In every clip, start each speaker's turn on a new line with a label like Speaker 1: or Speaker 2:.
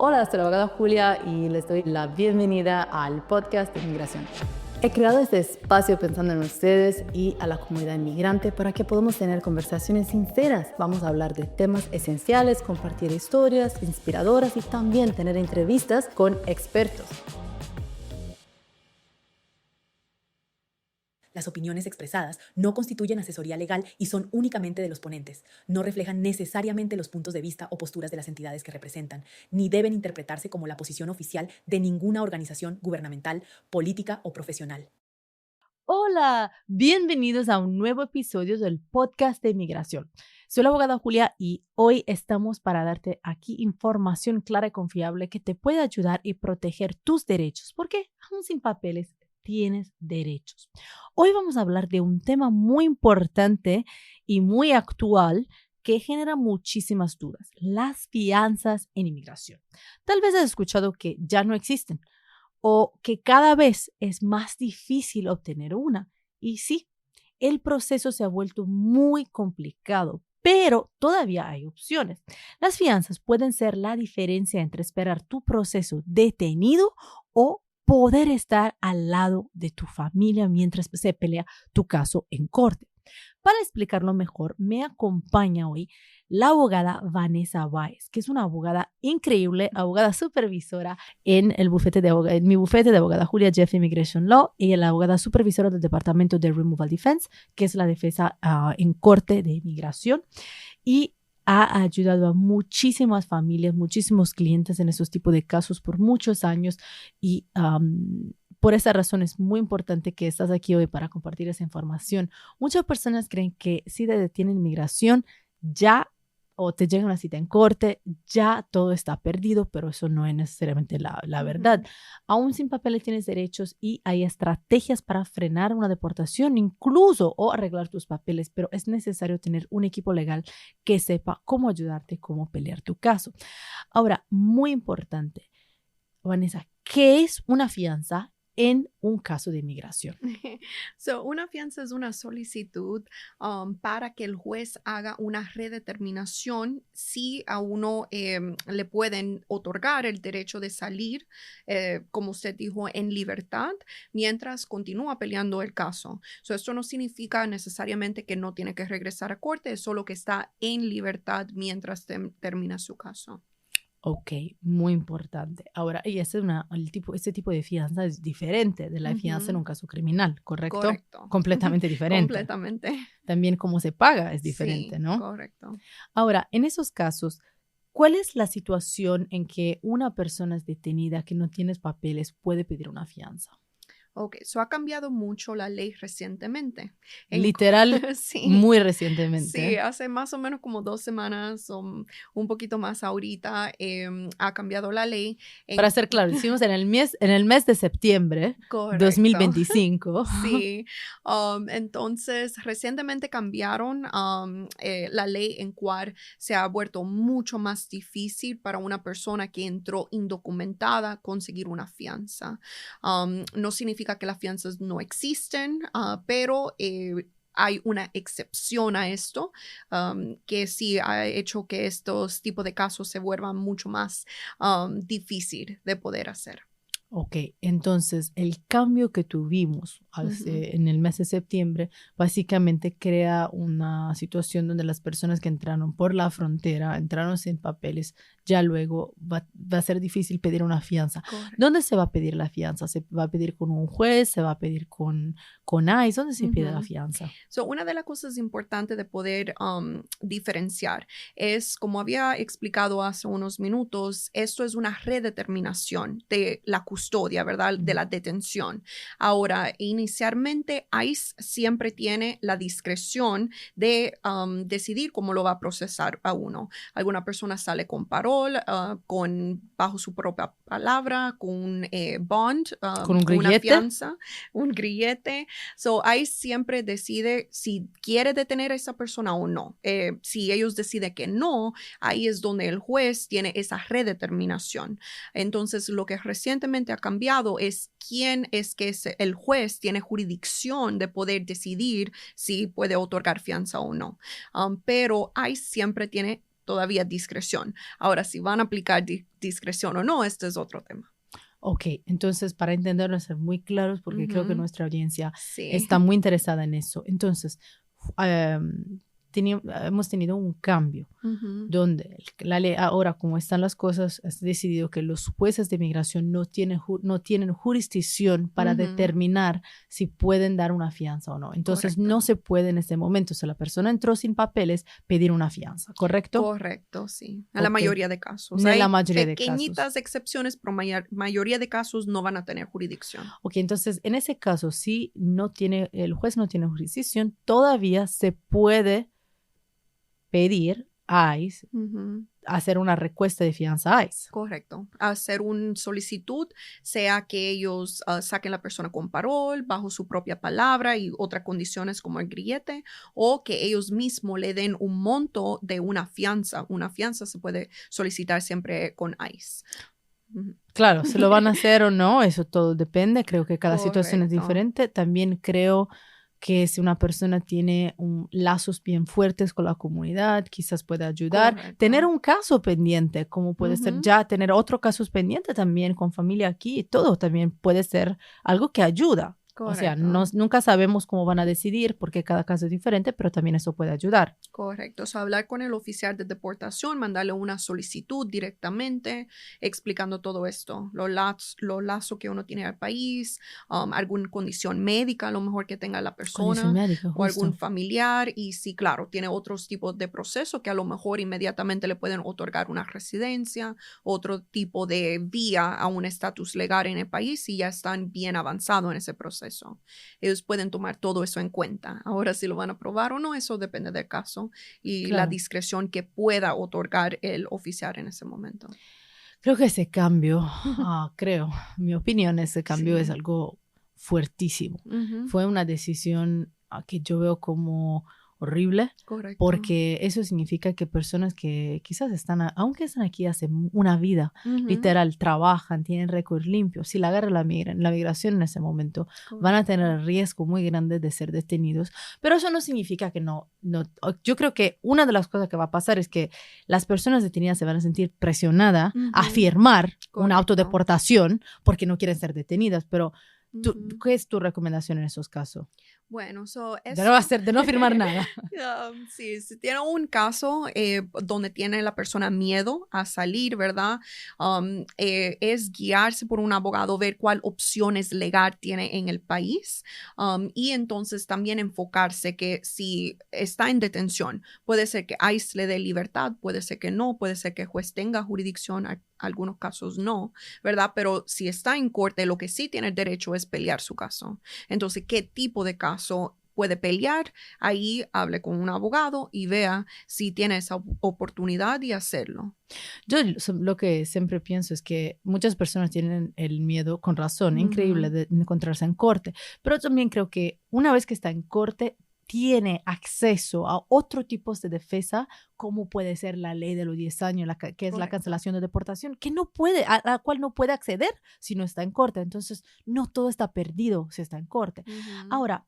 Speaker 1: Hola, soy la abogada Julia y les doy la bienvenida al podcast de inmigración. He creado este espacio pensando en ustedes y a la comunidad inmigrante para que podamos tener conversaciones sinceras. Vamos a hablar de temas esenciales, compartir historias inspiradoras y también tener entrevistas con expertos.
Speaker 2: Las opiniones expresadas no constituyen asesoría legal y son únicamente de los ponentes. No reflejan necesariamente los puntos de vista o posturas de las entidades que representan, ni deben interpretarse como la posición oficial de ninguna organización gubernamental, política o profesional.
Speaker 1: Hola, bienvenidos a un nuevo episodio del podcast de inmigración. Soy la abogada Julia y hoy estamos para darte aquí información clara y confiable que te puede ayudar y proteger tus derechos, porque aún sin papeles tienes derechos. Hoy vamos a hablar de un tema muy importante y muy actual que genera muchísimas dudas: las fianzas en inmigración. Tal vez has escuchado que ya no existen o que cada vez es más difícil obtener una. Y sí, el proceso se ha vuelto muy complicado, pero todavía hay opciones. Las fianzas pueden ser la diferencia entre esperar tu proceso detenido o poder estar al lado de tu familia mientras se pelea tu caso en corte. Para explicarlo mejor, me acompaña hoy la abogada Vanessa Báez, que es una abogada increíble, abogada supervisora en mi bufete de abogada Julia Jeff Immigration Law, y la abogada supervisora del Departamento de Removal Defense, que es la defensa en corte de inmigración, y ha ayudado a muchísimas familias, muchísimos clientes en esos tipos de casos por muchos años y por esa razón es muy importante que estás aquí hoy para compartir esa información. Muchas personas creen que si te detienen inmigración ya o te llega una cita en corte, ya todo está perdido, pero eso no es necesariamente la verdad. Aún sin papeles tienes derechos y hay estrategias para frenar una deportación, incluso o arreglar tus papeles, pero es necesario tener un equipo legal que sepa cómo ayudarte, cómo pelear tu caso. Ahora, muy importante, Vanessa, ¿qué es una fianza en un caso de inmigración?
Speaker 3: Una fianza es una solicitud para que el juez haga una redeterminación si a uno le pueden otorgar el derecho de salir, como usted dijo, en libertad, mientras continúa peleando el caso. Esto no significa necesariamente que no tiene que regresar a corte, es solo que está en libertad mientras termina su caso.
Speaker 1: Ok, muy importante. Ahora, y este tipo de fianza es diferente de la fianza en un caso criminal, ¿correcto?
Speaker 3: Correcto.
Speaker 1: Completamente diferente.
Speaker 3: Completamente.
Speaker 1: También cómo se paga es diferente,
Speaker 3: Sí,
Speaker 1: ¿no?
Speaker 3: correcto.
Speaker 1: Ahora, en esos casos, ¿cuál es la situación en que una persona es detenida que no tiene papeles puede pedir una fianza?
Speaker 3: Ok, ha cambiado mucho la ley recientemente.
Speaker 1: Literal,
Speaker 3: Sí,
Speaker 1: muy
Speaker 3: sí,
Speaker 1: recientemente.
Speaker 3: hace más o menos como 2 semanas o un poquito más ahorita ha cambiado la ley.
Speaker 1: Para ser claro, hicimos en el mes de septiembre
Speaker 3: Correcto.
Speaker 1: 2025.
Speaker 3: Sí, entonces recientemente cambiaron la ley en cual se ha vuelto mucho más difícil para una persona que entró indocumentada conseguir una fianza. No significa que las fianzas no existen, pero hay una excepción a esto, que sí ha hecho que estos tipos de casos se vuelvan mucho más difícil de poder hacer.
Speaker 1: Ok, entonces el cambio que tuvimos en el mes de septiembre básicamente crea una situación donde las personas que entraron por la frontera, entraron sin papeles, ya luego va a ser difícil pedir una fianza.
Speaker 3: Correcto.
Speaker 1: ¿Dónde se va a pedir la fianza? ¿Se va a pedir con un juez? ¿Se va a pedir con ICE? ¿Dónde se pide la fianza?
Speaker 3: Una de las cosas importantes de poder diferenciar es, como había explicado hace unos minutos, esto es una redeterminación de la custodia, ¿verdad? De la detención. Ahora, inicialmente, ICE siempre tiene la discreción de decidir cómo lo va a procesar a uno. Alguna persona sale con parol, bajo su propia palabra, con un bond,
Speaker 1: ¿Con un grillete?
Speaker 3: una fianza, un grillete. ICE siempre decide si quiere detener a esa persona o no. Si ellos deciden que no, ahí es donde el juez tiene esa redeterminación. Entonces, lo que recientemente ha cambiado es quién es que el juez tiene jurisdicción de poder decidir si puede otorgar fianza o no. Pero ICE siempre tiene todavía discreción. Ahora, si van a aplicar discreción o no, este es otro tema.
Speaker 1: Ok, entonces para entenderlo, ser muy claros, porque creo que nuestra audiencia
Speaker 3: Sí.
Speaker 1: está muy interesada en eso. Entonces, hemos tenido un cambio donde la ley ahora, como están las cosas, ha decidido que los jueces de migración no tienen jurisdicción para determinar si pueden dar una fianza o no. Entonces,
Speaker 3: Correcto.
Speaker 1: no se puede en este momento, si la persona entró sin papeles, pedir una fianza, ¿correcto?
Speaker 3: Correcto, sí. En la mayoría de casos.
Speaker 1: En
Speaker 3: Hay
Speaker 1: la mayoría de
Speaker 3: pequeñitas
Speaker 1: casos.
Speaker 3: excepciones, pero mayoría de casos no van a tener jurisdicción.
Speaker 1: Ok, entonces en ese caso, si el juez no tiene jurisdicción, todavía se puede pedir a ICE, hacer una requesta de fianza a ICE.
Speaker 3: Correcto. Hacer una solicitud, sea que ellos saquen la persona con parol, bajo su propia palabra y otras condiciones como el grillete, o que ellos mismos le den un monto de una fianza. Una fianza se puede solicitar siempre con ICE.
Speaker 1: Claro, se lo van a hacer o no, eso todo depende. Creo que cada situación es
Speaker 3: Correcto.
Speaker 1: diferente. También creo que si una persona tiene lazos bien fuertes con la comunidad, quizás puede ayudar.
Speaker 3: Correcto.
Speaker 1: Tener un caso pendiente, como puede ser ya tener otro caso pendiente también con familia aquí y todo también puede ser algo que ayuda.
Speaker 3: Correcto.
Speaker 1: O sea, nunca sabemos cómo van a decidir porque cada caso es diferente, pero también eso puede ayudar.
Speaker 3: Correcto. O sea, hablar con el oficial de deportación, mandarle una solicitud directamente, explicando todo esto, los lazos que uno tiene al país, alguna condición médica a lo mejor que tenga la persona,
Speaker 1: Condición médica,
Speaker 3: o algún
Speaker 1: justo.
Speaker 3: familiar, y sí, claro, tiene otros tipos de proceso que a lo mejor inmediatamente le pueden otorgar una residencia, otro tipo de vía a un estatus legal en el país si ya están bien avanzados en ese proceso. Ellos pueden tomar todo eso en cuenta. Ahora, si lo van a aprobar o no, eso depende del caso y la discreción que pueda otorgar el oficial en ese momento.
Speaker 1: Creo que ese cambio, mi opinión, ese cambio es algo fuertísimo. Fue una decisión que yo veo como horrible.
Speaker 3: Correcto.
Speaker 1: Porque eso significa que personas que quizás aunque están aquí hace una vida, literal, trabajan, tienen récord limpio, si la agarra la migración en ese momento, van a tener el riesgo muy grande de ser detenidos. Pero eso no significa que no. Yo creo que una de las cosas que va a pasar es que las personas detenidas se van a sentir presionadas a firmar una autodeportación porque no quieren ser detenidas, pero ¿qué es tu recomendación en esos casos?
Speaker 3: Bueno,
Speaker 1: de no firmar nada.
Speaker 3: Sí, si tiene un caso donde tiene la persona miedo a salir, ¿verdad? Es guiarse por un abogado, ver cuál opciones legal tiene en el país y entonces también enfocarse que si está en detención, puede ser que ICE le dé libertad, puede ser que no, puede ser que el juez tenga jurisdicción, algunos casos no, ¿verdad? Pero si está en corte, lo que sí tiene el derecho es pelear su caso. Entonces, ¿qué tipo de caso puede pelear? Ahí hable con un abogado y vea si tiene esa oportunidad de hacerlo.
Speaker 1: Yo lo que siempre pienso es que muchas personas tienen el miedo, con razón, increíble, de encontrarse en corte, pero también creo que una vez que está en corte, tiene acceso a otro tipo de defensa, como puede ser la ley de los 10 años, que es la cancelación de deportación, a la cual no puede acceder si no está en corte. Entonces, no todo está perdido si está en corte. Ahora,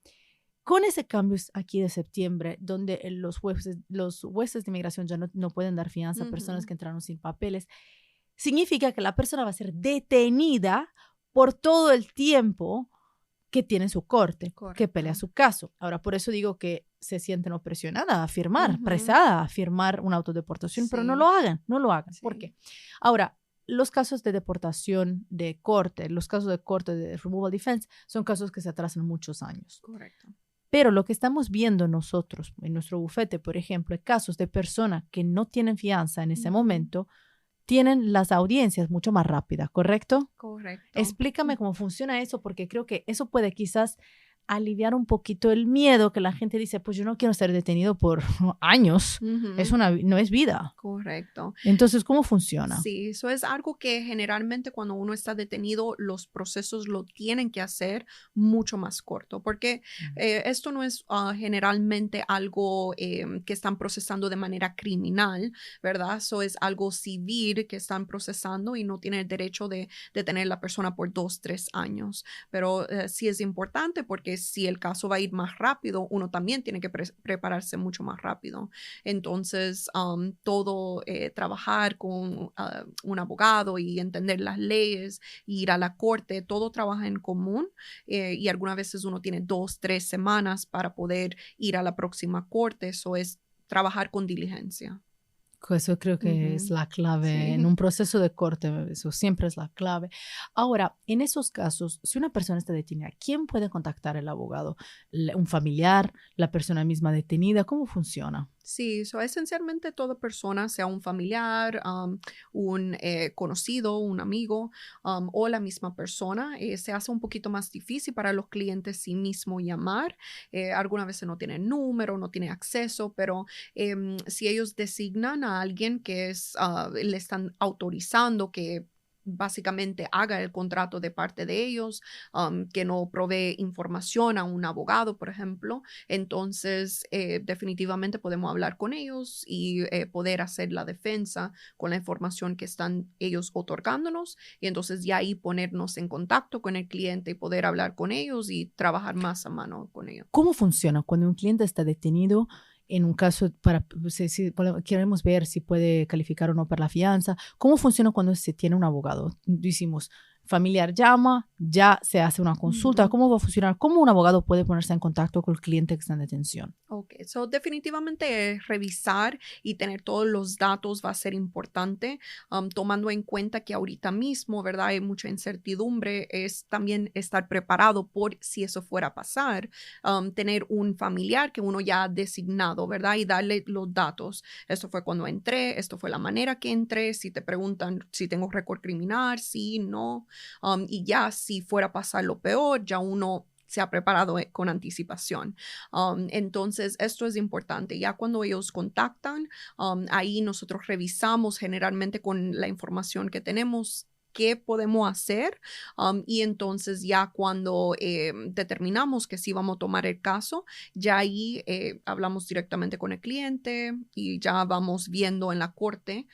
Speaker 1: con ese cambio aquí de septiembre, donde los jueces de inmigración ya no pueden dar fianza a personas que entraron sin papeles, significa que la persona va a ser detenida por todo el tiempo que tiene su corte, que pelea su caso. Ahora, por eso digo que se sienten presionadas a firmar, presadas a firmar una autodeportación, pero no lo hagan. Sí. ¿Por qué? Ahora, los casos de deportación de corte, los casos de corte de removal defense, son casos que se atrasan muchos años.
Speaker 3: Correcto.
Speaker 1: Pero lo que estamos viendo nosotros en nuestro bufete, por ejemplo, casos de personas que no tienen fianza en ese momento, tienen las audiencias mucho más rápidas, ¿correcto?
Speaker 3: Correcto.
Speaker 1: Explícame cómo funciona eso, porque creo que eso puede quizás aliviar un poquito el miedo que la gente dice, pues yo no quiero ser detenido por años, no es vida.
Speaker 3: Correcto.
Speaker 1: Entonces, ¿cómo funciona?
Speaker 3: Sí, eso es algo que generalmente cuando uno está detenido, los procesos lo tienen que hacer mucho más corto, porque esto no es generalmente algo que están procesando de manera criminal, ¿verdad? Eso es algo civil que están procesando y no tienen el derecho de detener a la persona por 2, 3 años. Pero sí es importante porque si el caso va a ir más rápido, uno también tiene que prepararse mucho más rápido. Entonces, trabajar con un abogado y entender las leyes, ir a la corte, todo trabaja en común y algunas veces uno tiene 2, 3 semanas para poder ir a la próxima corte. Eso es trabajar con diligencia.
Speaker 1: Eso creo que es la clave en un proceso de corte, eso siempre es la clave. Ahora, en esos casos, si una persona está detenida, ¿quién puede contactar al abogado? ¿Un familiar? ¿La persona misma detenida? ¿Cómo funciona?
Speaker 3: Sí, esencialmente toda persona, sea un familiar, un conocido, un amigo o la misma persona, se hace un poquito más difícil para los clientes sí mismo llamar. Algunas veces no tienen número, no tienen acceso, pero si ellos designan a alguien que le están autorizando que básicamente haga el contrato de parte de ellos, que no provee información a un abogado, por ejemplo, entonces definitivamente podemos hablar con ellos y poder hacer la defensa con la información que están ellos otorgándonos y entonces ya ahí ponernos en contacto con el cliente y poder hablar con ellos y trabajar más a mano con ellos.
Speaker 1: ¿Cómo funciona cuando un cliente está detenido? En un caso, si queremos ver si puede calificar o no para la fianza, ¿cómo funciona cuando se tiene un abogado? Decimos, familiar llama, ya se hace una consulta. ¿Cómo va a funcionar? ¿Cómo un abogado puede ponerse en contacto con el cliente que está en detención?
Speaker 3: Ok, definitivamente revisar y tener todos los datos va a ser importante, tomando en cuenta que ahorita mismo, ¿verdad? Hay mucha incertidumbre, es también estar preparado por si eso fuera a pasar, tener un familiar que uno ya ha designado, ¿verdad? Y darle los datos. Esto fue cuando entré, esto fue la manera que entré, si te preguntan si tengo récord criminal, sí, no, y ya si fuera a pasar lo peor, ya uno se ha preparado con anticipación. Entonces, esto es importante. Ya cuando ellos contactan, ahí nosotros revisamos generalmente con la información que tenemos qué podemos hacer y entonces ya cuando determinamos que sí vamos a tomar el caso, ya ahí hablamos directamente con el cliente y ya vamos viendo en la corte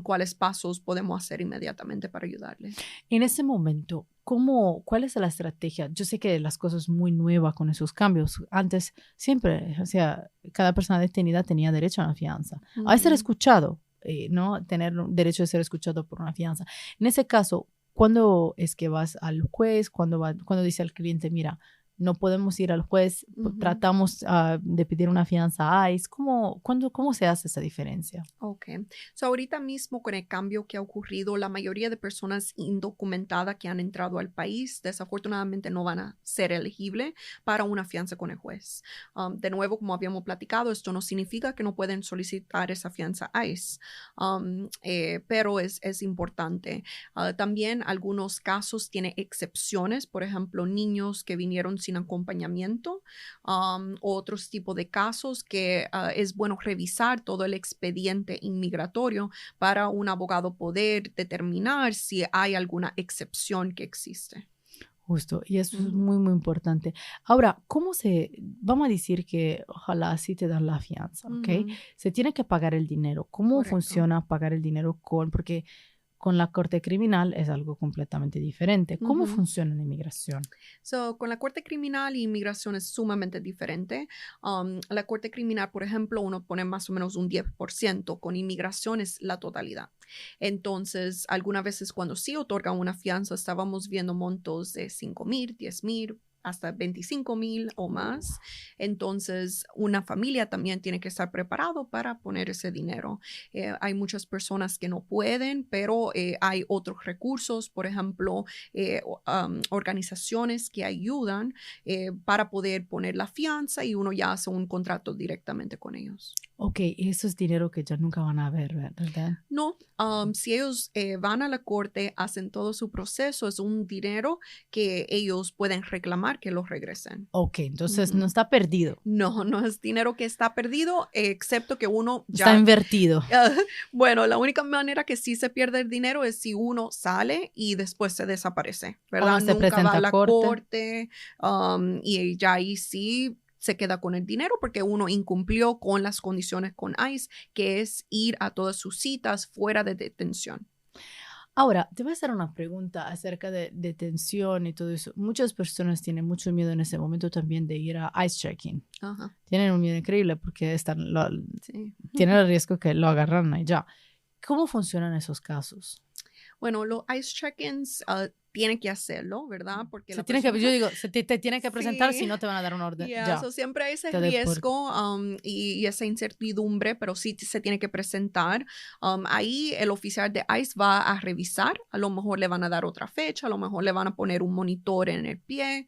Speaker 3: cuáles pasos podemos hacer inmediatamente para ayudarle.
Speaker 1: En ese momento, ¿cuál es la estrategia? Yo sé que las cosas muy nuevas con esos cambios. Antes siempre, o sea, cada persona detenida tenía derecho a una fianza. A ser escuchado, ¿no? Tener derecho de ser escuchado por una fianza. En ese caso, ¿cuándo es que vas al juez? ¿Cuándo dice al cliente, mira, no podemos ir al juez, tratamos de pedir una fianza a ICE? ¿Cómo se hace esa diferencia?
Speaker 3: Ok. Ahorita mismo con el cambio que ha ocurrido, la mayoría de personas indocumentadas que han entrado al país desafortunadamente no van a ser elegibles para una fianza con el juez. De nuevo, como habíamos platicado, esto no significa que no pueden solicitar esa fianza ICE, pero es importante. También algunos casos tienen excepciones, por ejemplo, niños que vinieron sin acompañamiento, otros tipos de casos que es bueno revisar todo el expediente inmigratorio para un abogado poder determinar si hay alguna excepción que existe.
Speaker 1: Justo, y eso es muy, muy importante. Ahora, vamos a decir que ojalá sí te dan la fianza, ¿ok? Se tiene que pagar el dinero. ¿Cómo
Speaker 3: Correcto.
Speaker 1: funciona pagar el dinero porque con la corte criminal es algo completamente diferente? ¿Cómo funciona en inmigración?
Speaker 3: Con la corte criminal y inmigración es sumamente diferente. La corte criminal, por ejemplo, uno pone más o menos un 10%, con inmigración es la totalidad. Entonces, algunas veces cuando sí otorgan una fianza, estábamos viendo montos de 5,000, 10,000, hasta 25,000 o más. Entonces, una familia también tiene que estar preparado para poner ese dinero. Hay muchas personas que no pueden, pero hay otros recursos, por ejemplo, organizaciones que ayudan para poder poner la fianza y uno ya hace un contrato directamente con ellos.
Speaker 1: Ok, eso es dinero que ya nunca van a ver, ¿verdad?
Speaker 3: No, si ellos van a la corte, hacen todo su proceso, es un dinero que ellos pueden reclamar que los regresen.
Speaker 1: Ok, entonces no está perdido.
Speaker 3: No, no es dinero que está perdido, excepto que uno ya...
Speaker 1: Está invertido.
Speaker 3: Bueno, la única manera que sí se pierde el dinero es si uno sale y después se desaparece, ¿verdad?
Speaker 1: Se
Speaker 3: Nunca
Speaker 1: presenta
Speaker 3: va a la
Speaker 1: corte.
Speaker 3: y ya ahí sí se queda con el dinero porque uno incumplió con las condiciones con ICE, que es ir a todas sus citas fuera de detención.
Speaker 1: Ahora, te voy a hacer una pregunta acerca de detención y todo eso. Muchas personas tienen mucho miedo en ese momento también de ir a ICE checking.
Speaker 3: Ajá,
Speaker 1: Tienen un miedo increíble porque
Speaker 3: sí.
Speaker 1: tienen el riesgo que lo agarran allá. ¿Cómo funcionan esos casos?
Speaker 3: Bueno, los ICE check-ins tienen que hacerlo, ¿verdad? Porque la
Speaker 1: Yo
Speaker 3: persona...
Speaker 1: digo, te tienen que presentar, si
Speaker 3: Sí,
Speaker 1: no te van a dar una orden.
Speaker 3: ya,
Speaker 1: Ya,
Speaker 3: so siempre hay ese
Speaker 1: te deportan.
Speaker 3: riesgo y esa incertidumbre, pero sí se tiene que presentar. Ahí el oficial de ICE va a revisar, a lo mejor le van a dar otra fecha, a lo mejor le van a poner un monitor en el pie,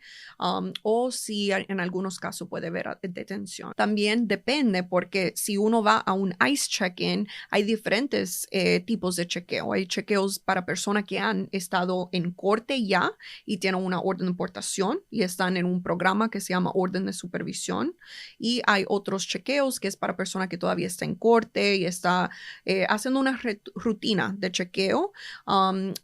Speaker 3: o si en algunos casos puede haber detención. También depende, porque si uno va a un ICE check-in, hay diferentes tipos de chequeo. Hay chequeos para personas que han estado en corte ya y tienen una orden de deportación y están en un programa que se llama orden de supervisión. Y hay otros chequeos que es para personas que todavía está en corte y está haciendo una rutina de chequeo.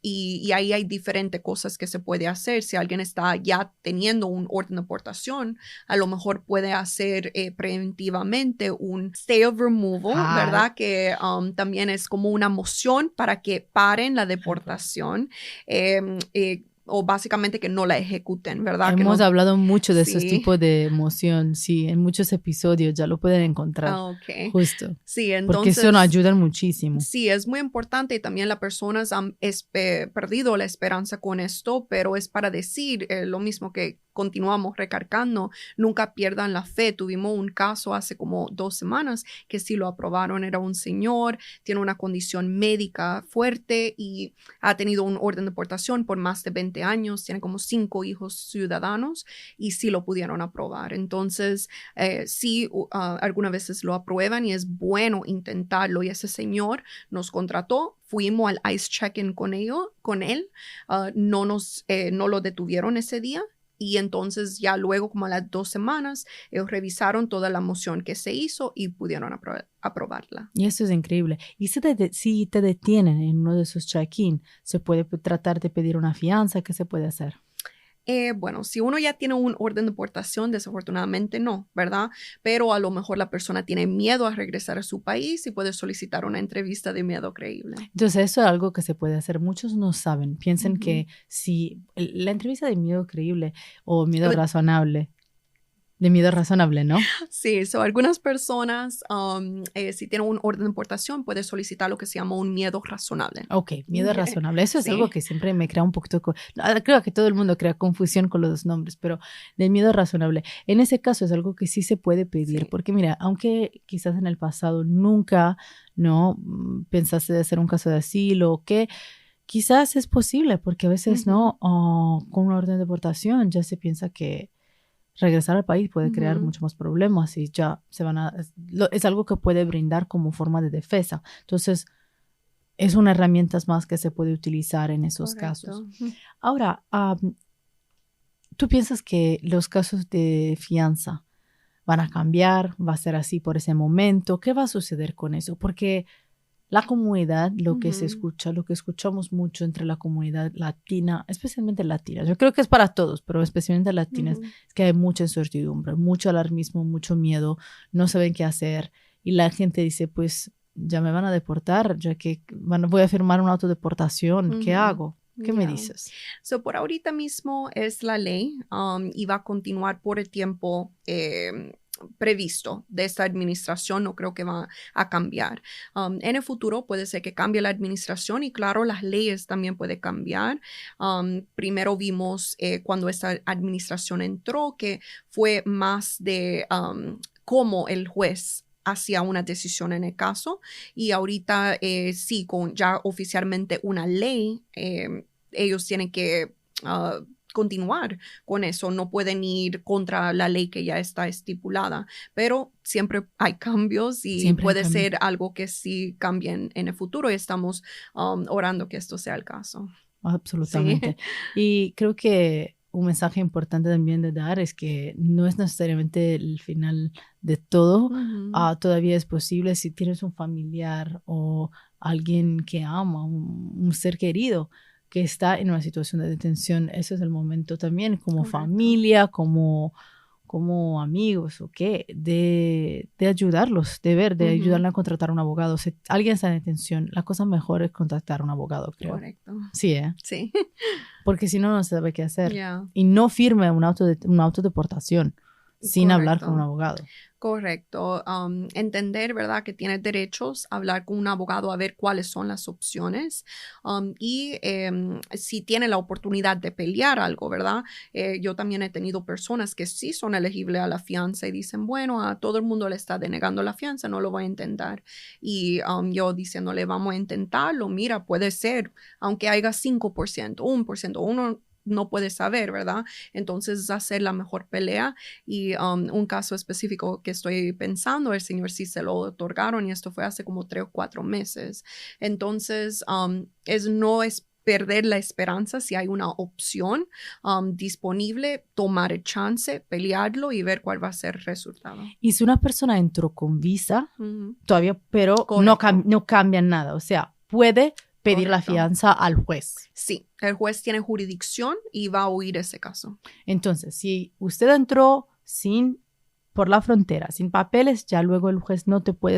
Speaker 3: Y ahí hay diferentes cosas que se puede hacer. Si alguien está ya teniendo un orden de deportación, a lo mejor puede hacer preventivamente un stay of removal,
Speaker 1: Ah,
Speaker 3: ¿verdad? Que también es como una moción para que paren la deportación. O básicamente que no la ejecuten, ¿verdad? Que
Speaker 1: hemos
Speaker 3: no,
Speaker 1: hablado mucho de esos
Speaker 3: sí,
Speaker 1: tipos de emoción, sí, en muchos episodios ya lo pueden encontrar,
Speaker 3: ok.
Speaker 1: justo,
Speaker 3: Sí,
Speaker 1: porque eso nos
Speaker 3: entonces,
Speaker 1: ayuda muchísimo.
Speaker 3: sí, es muy importante y también las personas han perdido la esperanza con esto, pero es para decir lo mismo que continuamos recargando, nunca pierdan la fe. Tuvimos un caso hace como 2 semanas que sí lo aprobaron, era un señor, tiene una condición médica fuerte y ha tenido un orden de deportación por más de 20 años, tiene como 5 hijos ciudadanos y sí lo pudieron aprobar. Entonces, sí, algunas veces lo aprueban y es bueno intentarlo y ese señor nos contrató, fuimos al ICE check-in con él, no lo detuvieron ese día. Y entonces ya luego, como a las 2 semanas, ellos revisaron toda la moción que se hizo y pudieron aprobarla.
Speaker 1: Y eso es increíble. Y si te detienen en uno de esos check-in, se puede tratar de pedir una fianza, ¿qué se puede hacer?
Speaker 3: Bueno, si uno ya tiene un orden de deportación, desafortunadamente no, ¿verdad? Pero a lo mejor la persona tiene miedo a regresar a su país y puede solicitar una entrevista de miedo creíble.
Speaker 1: Entonces, eso es algo que se puede hacer. Muchos no saben. Piensan
Speaker 3: Ujú.
Speaker 1: que si la entrevista de miedo creíble o miedo
Speaker 3: Eh,
Speaker 1: razonable, de miedo razonable, ¿no?
Speaker 3: Sí, algunas personas, si tienen un orden de deportación, pueden solicitar lo que se llama un miedo razonable.
Speaker 1: Ok, miedo razonable. Eso es algo
Speaker 3: Sí,
Speaker 1: que siempre me crea un poquito, creo que todo el mundo crea confusión con los nombres, pero del miedo razonable. En ese caso es algo que sí se puede pedir,
Speaker 3: sí.
Speaker 1: porque mira, aunque quizás en el pasado nunca, ¿no? Pensaste de hacer un caso de asilo o qué, quizás es posible, porque a veces,
Speaker 3: Ujú,
Speaker 1: ¿no? Con una orden de deportación ya se piensa que regresar al país puede crear
Speaker 3: ujú.
Speaker 1: muchos más problemas y ya es algo que puede brindar como forma de defensa. Entonces, es una herramienta más que se puede utilizar en esos casos.
Speaker 3: Correcto. Ujú.
Speaker 1: Ahora, ¿tú piensas que los casos de fianza van a cambiar? ¿Va a ser así por ese momento? ¿Qué va a suceder con eso? Porque la comunidad, lo que se
Speaker 3: Ujú,
Speaker 1: escucha, lo que escuchamos mucho entre la comunidad latina, especialmente latina, yo creo que es para todos, pero especialmente latinas,
Speaker 3: ujú.
Speaker 1: es que hay mucha incertidumbre, mucho alarmismo, mucho miedo, no saben qué hacer y la gente dice, pues ya me van a deportar, ya que voy a firmar una autodeportación, ¿qué
Speaker 3: Ujú,
Speaker 1: hago? ¿Qué me
Speaker 3: ya.
Speaker 1: dices?
Speaker 3: Por ahorita mismo es la ley y va a continuar por el tiempo previsto de esta administración. No creo que va a cambiar. En el futuro puede ser que cambie la administración y claro, las leyes también pueden cambiar. Primero vimos cuando esta administración entró que fue más de cómo el juez hacía una decisión en el caso y ahorita sí, con ya oficialmente una ley, ellos tienen que continuar con eso, no pueden ir contra la ley que ya está estipulada, pero siempre hay cambios y
Speaker 1: Siempre hay
Speaker 3: puede
Speaker 1: cambio.
Speaker 3: ser algo que sí cambien en el futuro y estamos orando que esto sea el caso. Sí.
Speaker 1: Absolutamente. Y creo que un mensaje importante también de dar es que no es necesariamente el final de todo.
Speaker 3: Ujú.
Speaker 1: Todavía es posible si tienes un familiar o alguien que ama, un ser querido que está en una situación de detención. Ese es el momento también como
Speaker 3: Correcto.
Speaker 1: familia, como como amigos o qué, de ayudarlos, de ayudarle a contratar a un abogado. Si alguien está en detención, la cosa mejor es contactar a un abogado, creo.
Speaker 3: Correcto.
Speaker 1: Sí,
Speaker 3: Sí.
Speaker 1: porque si no, no sabe qué hacer.
Speaker 3: Yeah.
Speaker 1: Y no firme una autodeportación sin hablar con un abogado.
Speaker 3: Correcto. Entender, ¿verdad?, que tienes derechos, hablar con un abogado a ver cuáles son las opciones y si tiene la oportunidad de pelear algo, ¿verdad? Yo también he tenido personas que sí son elegibles a la fianza y dicen, bueno, a todo el mundo le está denegando la fianza, no lo voy a intentar. Y yo diciéndole, vamos a intentarlo, mira, puede ser, aunque haya 5%, 1%, uno no puede saber, ¿verdad? Entonces, hacer la mejor pelea. Y un caso específico que estoy pensando, el señor sí se lo otorgaron y esto fue hace como 3 o 4 meses. Entonces, no es perder la esperanza si hay una opción disponible, tomar el chance, pelearlo y ver cuál va a ser el resultado.
Speaker 1: Y si una persona entró con visa,
Speaker 3: Uh-huh.
Speaker 1: todavía, pero no cambia nada. O sea, puede pedir la fianza al juez.
Speaker 3: Sí, el juez tiene jurisdicción y va a oír ese caso.
Speaker 1: Entonces, si usted entró por la frontera, sin papeles, ya luego el juez no puede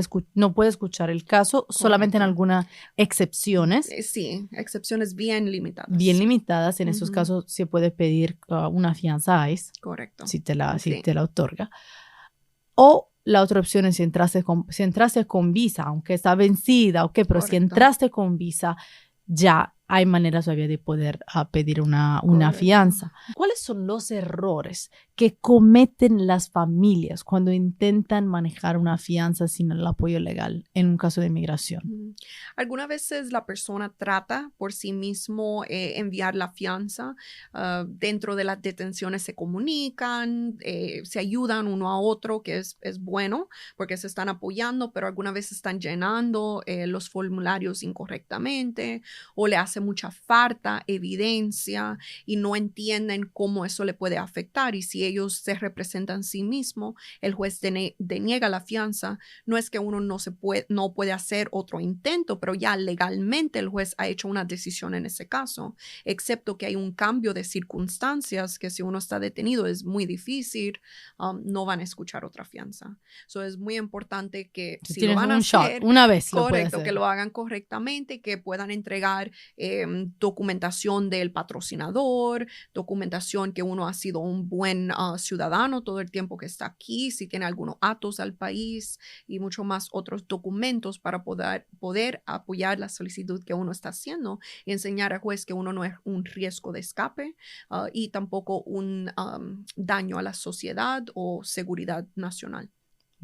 Speaker 1: escuchar el caso, correcto, solamente en algunas excepciones.
Speaker 3: Sí, excepciones bien limitadas.
Speaker 1: Bien limitadas. En esos casos se puede pedir una fianza ICE.
Speaker 3: Correcto.
Speaker 1: Si te la otorga. O la otra opción es si entraste con visa, aunque está vencida, pero correcto, si entraste con visa, ya hay maneras todavía de poder pedir una fianza. ¿Cuáles son los errores que cometen las familias cuando intentan manejar una fianza sin el apoyo legal en un caso de inmigración?
Speaker 3: Algunas veces la persona trata por sí mismo enviar la fianza. Dentro de las detenciones se comunican, se ayudan uno a otro, que es bueno porque se están apoyando, pero algunas veces están llenando los formularios incorrectamente o le hace mucha falta evidencia y no entienden cómo eso le puede afectar. Y si ellos se representan a sí mismos, el juez deniega la fianza. No es que uno no puede hacer otro intento, pero ya legalmente el juez ha hecho una decisión en ese caso, excepto que hay un cambio de circunstancias que si uno está detenido es muy difícil, no van a escuchar otra fianza. So es muy importante que si lo van a hacer,
Speaker 1: una vez
Speaker 3: correcto, que lo hagan correctamente, que puedan entregar documentación del patrocinador, documentación que uno ha sido un buen ciudadano todo el tiempo que está aquí, si tiene algunos actos al país y mucho más otros documentos para poder apoyar la solicitud que uno está haciendo y enseñar al juez que uno no es un riesgo de escape y tampoco un daño a la sociedad o seguridad nacional.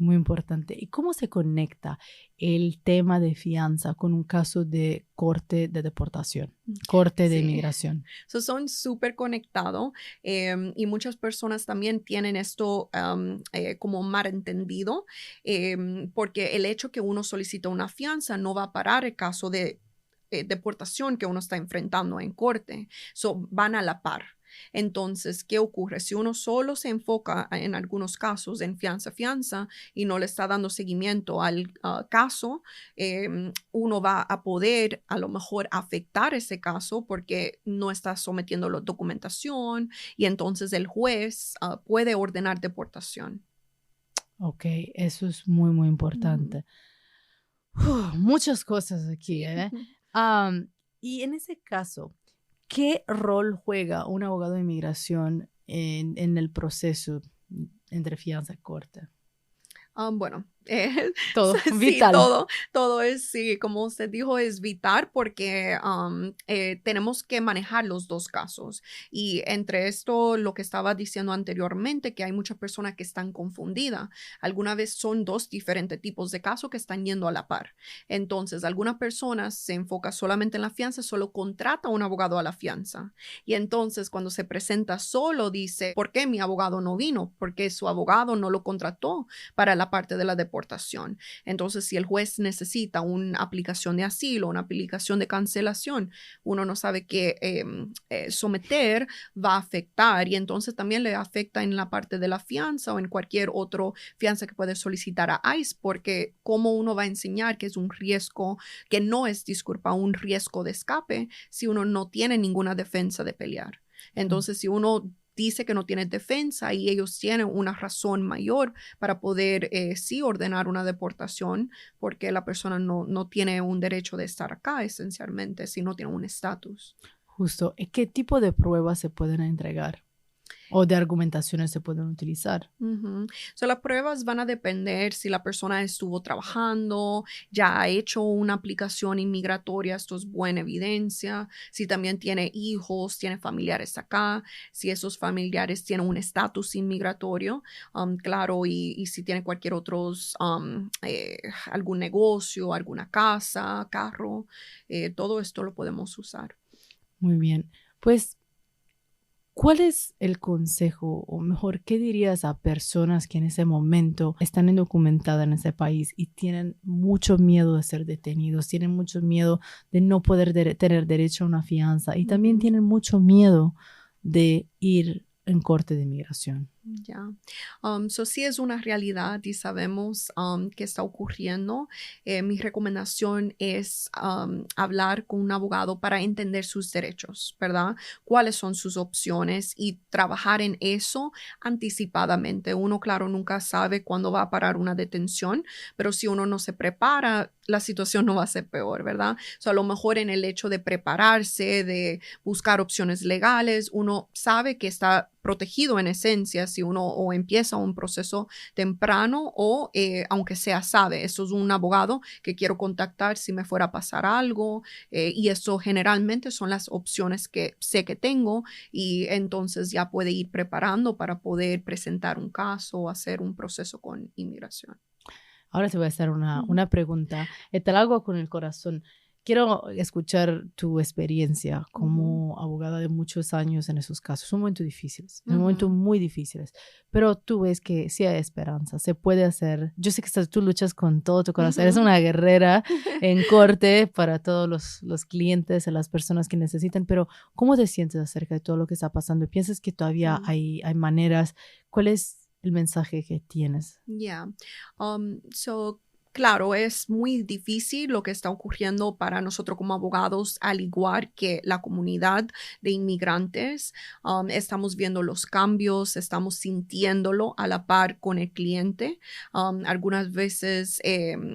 Speaker 1: Muy importante. ¿Y cómo se conecta el tema de fianza con un caso de corte de deportación, corte de inmigración?
Speaker 3: Son súper conectados y muchas personas también tienen esto como malentendido porque el hecho que uno solicita una fianza no va a parar el caso de deportación que uno está enfrentando en corte. Van a la par. Entonces, ¿qué ocurre? Si uno solo se enfoca en algunos casos en fianza y no le está dando seguimiento al caso, uno va a poder a lo mejor afectar ese caso porque no está sometiendo la documentación y entonces el juez puede ordenar deportación.
Speaker 1: Ok, eso es muy, muy importante. Muchas cosas aquí, ¿eh? Y en ese caso, ¿qué rol juega un abogado de inmigración en el proceso entre fianza y corte?
Speaker 3: Bueno,
Speaker 1: todo,
Speaker 3: sí,
Speaker 1: vital.
Speaker 3: Todo es, sí, como usted dijo, es vital porque tenemos que manejar los dos casos. Y entre esto, lo que estaba diciendo anteriormente, que hay muchas personas que están confundidas. Alguna vez son dos diferentes tipos de casos que están yendo a la par. Entonces, algunas personas se enfocan solamente en la fianza, solo contrata a un abogado a la fianza. Y entonces, cuando se presenta solo, dice, ¿por qué mi abogado no vino? Porque su abogado no lo contrató para la parte de la deportación. Entonces, si el juez necesita una aplicación de asilo, una aplicación de cancelación, uno no sabe qué someter, va a afectar y entonces también le afecta en la parte de la fianza o en cualquier otro fianza que puede solicitar a ICE, porque cómo uno va a enseñar que es un riesgo, que no es, disculpa, un riesgo de escape si uno no tiene ninguna defensa de pelear. Entonces, si uno dice que no tienes defensa y ellos tienen una razón mayor para poder sí ordenar una deportación porque la persona no tiene un derecho de estar acá esencialmente si no tiene un estatus.
Speaker 1: Justo. ¿Qué tipo de pruebas se pueden entregar o de argumentaciones se pueden utilizar?
Speaker 3: So, las pruebas van a depender si la persona estuvo trabajando, ya ha hecho una aplicación inmigratoria, esto es buena evidencia. Si también tiene hijos, tiene familiares acá, si esos familiares tienen un estatus inmigratorio, claro, y si tiene cualquier otro, algún negocio, alguna casa, carro, todo esto lo podemos usar.
Speaker 1: Muy bien. Pues, ¿cuál es el consejo, o mejor, qué dirías a personas que en ese momento están indocumentadas en ese país y tienen mucho miedo de ser detenidos, tienen mucho miedo de no poder tener derecho a una fianza y también tienen mucho miedo de ir en corte de inmigración?
Speaker 3: Ya, so sí es una realidad y sabemos que está ocurriendo. Mi recomendación es hablar con un abogado para entender sus derechos, ¿verdad? Cuáles son sus opciones y trabajar en eso anticipadamente. Uno, claro, nunca sabe cuándo va a parar una detención, pero si uno no se prepara, la situación no va a ser peor, ¿verdad? So, a lo mejor en el hecho de prepararse, de buscar opciones legales, uno sabe que está protegido en esencia si uno o empieza un proceso temprano o aunque sea sabe, esto es un abogado que quiero contactar si me fuera a pasar algo y eso generalmente son las opciones que sé que tengo y entonces ya puede ir preparando para poder presentar un caso o hacer un proceso con inmigración.
Speaker 1: Ahora te voy a hacer una pregunta. Te la hago con el corazón. Quiero escuchar tu experiencia como abogada de muchos años en esos casos. Son momentos difíciles, son momentos muy difíciles, pero tú ves que sí hay esperanza, se puede hacer. Yo sé que tú luchas con todo tu corazón, eres una guerrera en corte para todos los clientes, las personas que necesitan, pero ¿cómo te sientes acerca de todo lo que está pasando? ¿Piensas que todavía hay maneras? ¿Cuál es el mensaje que tienes?
Speaker 3: Yeah. So, claro, es muy difícil lo que está ocurriendo para nosotros como abogados, al igual que la comunidad de inmigrantes. Estamos viendo los cambios, estamos sintiéndolo a la par con el cliente. Algunas veces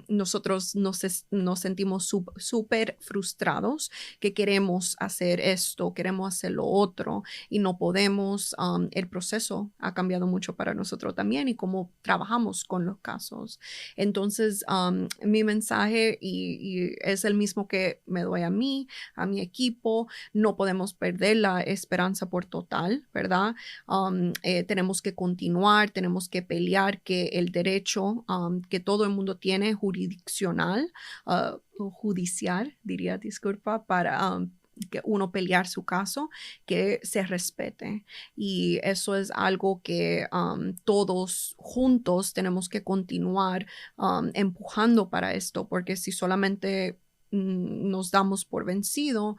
Speaker 3: nosotros nos sentimos súper frustrados que queremos hacer esto, queremos hacer lo otro y no podemos. El proceso ha cambiado mucho para nosotros también y cómo trabajamos con los casos. Entonces, mi mensaje y es el mismo que me doy a mí, a mi equipo. No podemos perder la esperanza por total, ¿verdad? Tenemos que continuar, tenemos que pelear que el derecho que todo el mundo tiene jurisdiccional, o judicial, diría, disculpa, para que uno pelear su caso, que se respete. Y eso es algo que todos juntos tenemos que continuar empujando para esto, porque si solamente nos damos por vencido,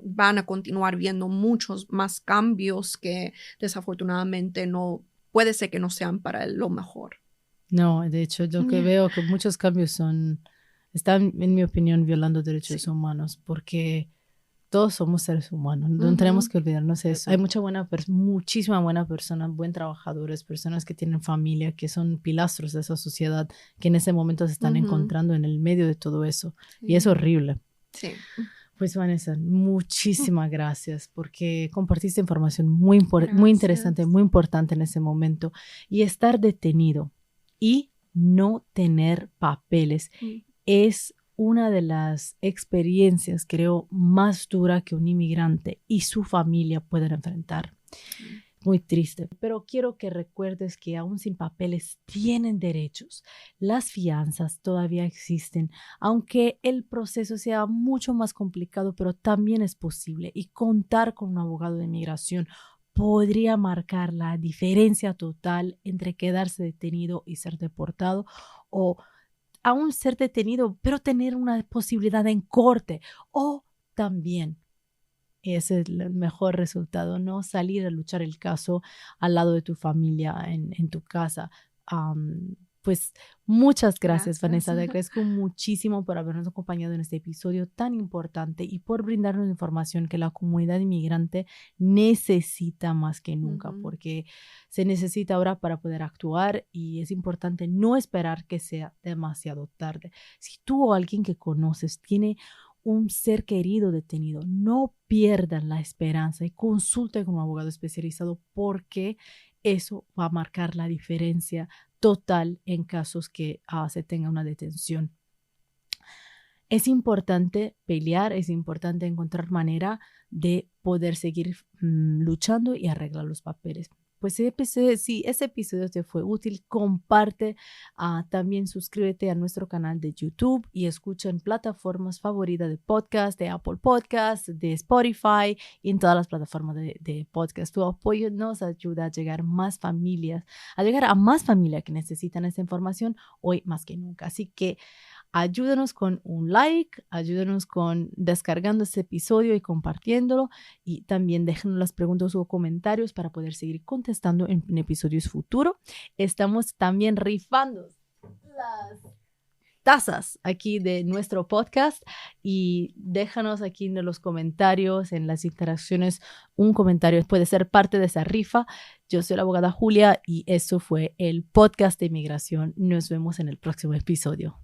Speaker 3: van a continuar viendo muchos más cambios que desafortunadamente no, puede ser que no sean para lo mejor.
Speaker 1: No, de hecho, lo que veo que muchos cambios están, en mi opinión, violando derechos
Speaker 3: Sí.
Speaker 1: humanos, porque todos somos seres humanos, no tenemos que olvidarnos de eso. Hay muchísima buena persona, buen trabajadores, personas que tienen familia, que son pilastros de esa sociedad, que en ese momento se están encontrando en el medio de todo eso. Y es horrible.
Speaker 3: Sí.
Speaker 1: Pues Vanessa, muchísimas gracias porque compartiste información muy interesante, muy importante en ese momento. Y estar detenido y no tener papeles es una de las experiencias, creo, más dura que un inmigrante y su familia pueden enfrentar. Muy triste, pero quiero que recuerdes que aún sin papeles tienen derechos. Las fianzas todavía existen, aunque el proceso sea mucho más complicado, pero también es posible y contar con un abogado de inmigración podría marcar la diferencia total entre quedarse detenido y ser deportado o aún ser detenido, pero tener una posibilidad en corte o también ese es el mejor resultado, ¿no? Salir a luchar el caso al lado de tu familia en tu casa. pues muchas gracias,
Speaker 3: Gracias.
Speaker 1: Vanessa. Te agradezco muchísimo por habernos acompañado en este episodio tan importante y por brindarnos información que la comunidad inmigrante necesita más que nunca, porque se necesita ahora para poder actuar y es importante no esperar que sea demasiado tarde. Si tú o alguien que conoces tiene un ser querido detenido, no pierdan la esperanza y consulten con un abogado especializado, porque eso va a marcar la diferencia total en casos que se tenga una detención. Es importante pelear, es importante encontrar manera de poder seguir luchando y arreglar los papeles. Pues si ese episodio te fue útil, comparte, también suscríbete a nuestro canal de YouTube y escucha en plataformas favoritas de podcast, de Apple Podcast, de Spotify y en todas las plataformas de podcast. Tu apoyo nos ayuda a llegar a más familias que necesitan esa información hoy más que nunca. Así que ayúdanos con un like, ayúdanos con descargando este episodio y compartiéndolo, y también déjenos las preguntas o comentarios para poder seguir contestando en episodios futuros. Estamos también rifando las tazas aquí de nuestro podcast y déjanos aquí en los comentarios, en las interacciones, un comentario puede ser parte de esa rifa. Yo soy la abogada Julia y eso fue el podcast de inmigración. Nos vemos en el próximo episodio.